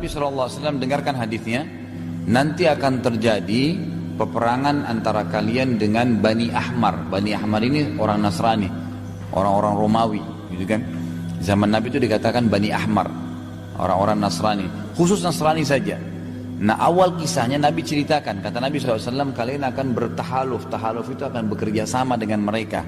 Nabi SAW dengarkan hadisnya, nanti akan terjadi peperangan antara kalian dengan Bani Ahmar. Bani Ahmar ini orang Nasrani, orang-orang Romawi, gitu kan. Zaman Nabi itu dikatakan Bani Ahmar, orang-orang Nasrani, khusus Nasrani saja. Nah, awal kisahnya Nabi ceritakan, kata Nabi SAW, kalian akan bertahaluf. Tahaluf itu akan bekerja sama dengan mereka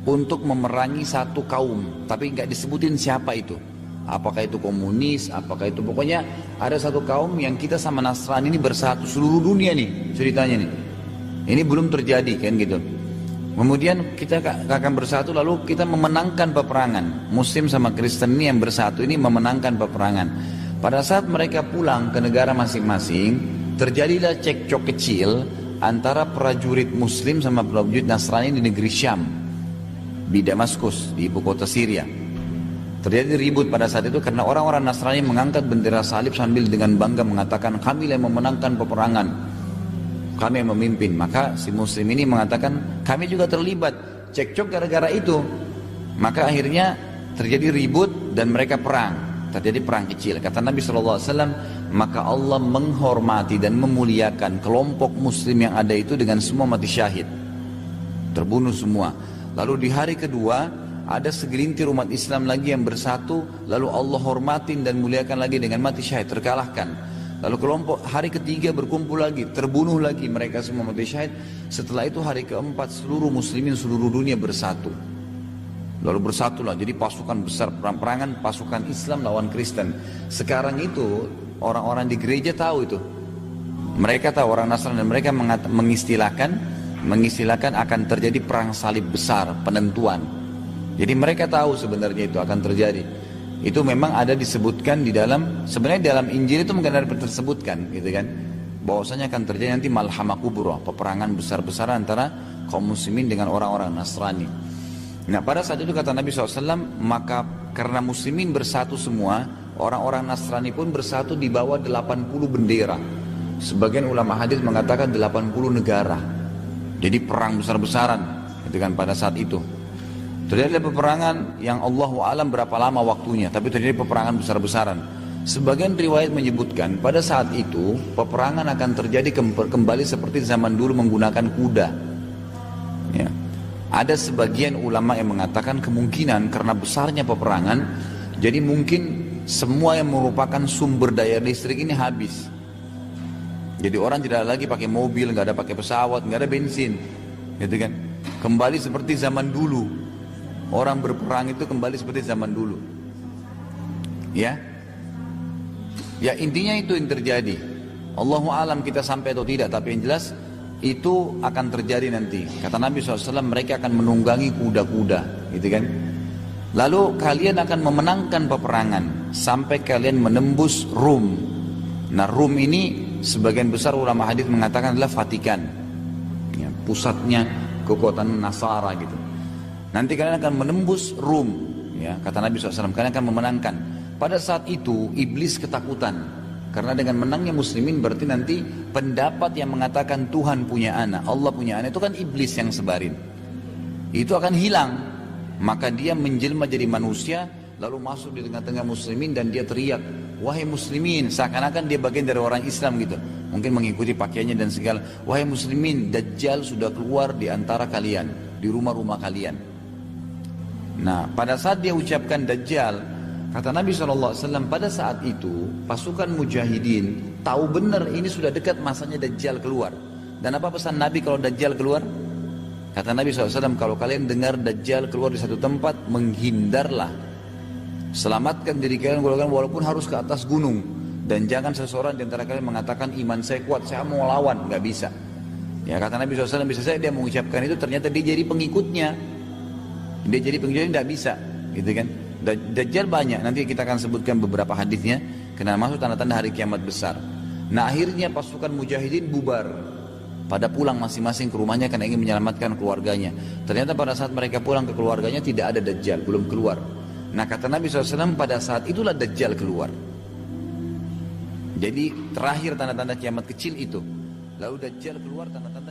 untuk memerangi satu kaum, tapi nggak disebutin siapa itu. Apakah itu komunis, apakah itu, pokoknya ada satu kaum yang kita sama Nasrani ini bersatu seluruh dunia nih ceritanya nih. Ini belum terjadi kan gitu. Kemudian kita akan bersatu lalu kita memenangkan peperangan. Muslim sama Kristen ini yang bersatu ini memenangkan peperangan. Pada saat mereka pulang ke negara masing-masing, terjadilah cekcok kecil antara prajurit Muslim sama prajurit Nasrani di negeri Syam, di Damaskus, di ibu kota Syria. Terjadi ribut pada saat itu karena orang-orang Nasrani mengangkat bendera salib sambil dengan bangga mengatakan kami yang memenangkan peperangan, kami yang memimpin. Maka si Muslim ini mengatakan kami juga terlibat, cekcok gara-gara itu. Maka akhirnya terjadi ribut dan mereka perang, terjadi perang kecil. Kata Nabi SAW, maka Allah menghormati dan memuliakan kelompok Muslim yang ada itu dengan semua mati syahid, terbunuh semua. Lalu di hari kedua ada segelintir umat Islam lagi yang bersatu, lalu Allah hormatin dan muliakan lagi dengan mati syahid, terkalahkan. Lalu kelompok hari ketiga berkumpul lagi, terbunuh lagi mereka semua mati syahid. Setelah itu hari keempat seluruh muslimin seluruh dunia bersatu. Lalu bersatulah, jadi pasukan besar perang-perangan, pasukan Islam lawan Kristen. Sekarang itu orang-orang di gereja tahu itu. Mereka tahu, orang Nasrani, dan mereka mengistilahkan akan terjadi perang salib besar, penentuan. Jadi mereka tahu sebenarnya itu akan terjadi. Itu memang ada disebutkan di dalam, sebenarnya dalam Injil itu mungkin ada tersebutkan gitu kan, bahwasanya akan terjadi nanti malhamah kubra, peperangan besar-besaran antara kaum muslimin dengan orang-orang Nasrani. Nah, pada saat itu kata Nabi SAW, maka karena muslimin bersatu semua, orang-orang Nasrani pun bersatu di bawah 80 bendera. Sebagian ulama hadis mengatakan 80 negara. Jadi perang besar-besaran gitu kan pada saat itu. Terjadi peperangan yang Allahu alam berapa lama waktunya, tapi terjadi peperangan besar-besaran. Sebagian riwayat menyebutkan pada saat itu peperangan akan terjadi kembali seperti zaman dulu menggunakan kuda. Ya. Ada sebagian ulama yang mengatakan kemungkinan karena besarnya peperangan, jadi mungkin semua yang merupakan sumber daya listrik ini habis. Jadi orang tidak lagi pakai mobil, nggak ada pakai pesawat, nggak ada bensin, gitu kan? Kembali seperti zaman dulu. Orang berperang itu kembali seperti zaman dulu. Ya, intinya itu yang terjadi. Allahu alam kita sampai atau tidak, tapi yang jelas itu akan terjadi nanti. Kata Nabi SAW, mereka akan menunggangi kuda-kuda, gitu kan. Lalu kalian akan memenangkan peperangan sampai kalian menembus Rum. Nah, Rum ini sebagian besar ulama hadis mengatakan adalah Vatikan, ya, pusatnya kekuatan Nasara gitu. Nanti kalian akan menembus Rum, ya, kata Nabi SAW, kalian akan memenangkan. Pada saat itu iblis ketakutan, karena dengan menangnya muslimin berarti nanti pendapat yang mengatakan Tuhan punya anak, Allah punya anak, itu kan iblis yang sebarin. Itu akan hilang, maka dia menjelma jadi manusia, lalu masuk di tengah-tengah muslimin dan dia teriak, wahai muslimin, seakan-akan dia bagian dari orang Islam gitu. Mungkin mengikuti pakaiannya dan segala, wahai muslimin, Dajjal sudah keluar di antara kalian, di rumah-rumah kalian. Nah, pada saat dia ucapkan Dajjal, kata Nabi SAW, pada saat itu pasukan mujahidin tahu benar ini sudah dekat masanya Dajjal keluar. Dan apa pesan Nabi kalau Dajjal keluar? Kata Nabi SAW, kalau kalian dengar Dajjal keluar di satu tempat, menghindarlah. Selamatkan diri kalian walaupun harus ke atas gunung. Dan jangan seseorang di antara kalian mengatakan iman saya kuat, saya mau lawan, nggak bisa. Ya, kata Nabi SAW, bisa saya dia mengucapkan itu, ternyata dia jadi pengikutnya. Dia jadi pengikutnya tidak bisa, gitu kan? Dajjal banyak, nanti kita akan sebutkan beberapa hadisnya, karena masuk tanda-tanda hari kiamat besar. Nah, akhirnya pasukan mujahidin bubar, pada pulang masing-masing ke rumahnya karena ingin menyelamatkan keluarganya. Ternyata pada saat mereka pulang ke keluarganya tidak ada Dajjal, belum keluar. Nah, kata Nabi SAW, pada saat itulah Dajjal keluar. Jadi terakhir tanda-tanda kiamat kecil itu. Lalu Dajjal keluar, tanda-tanda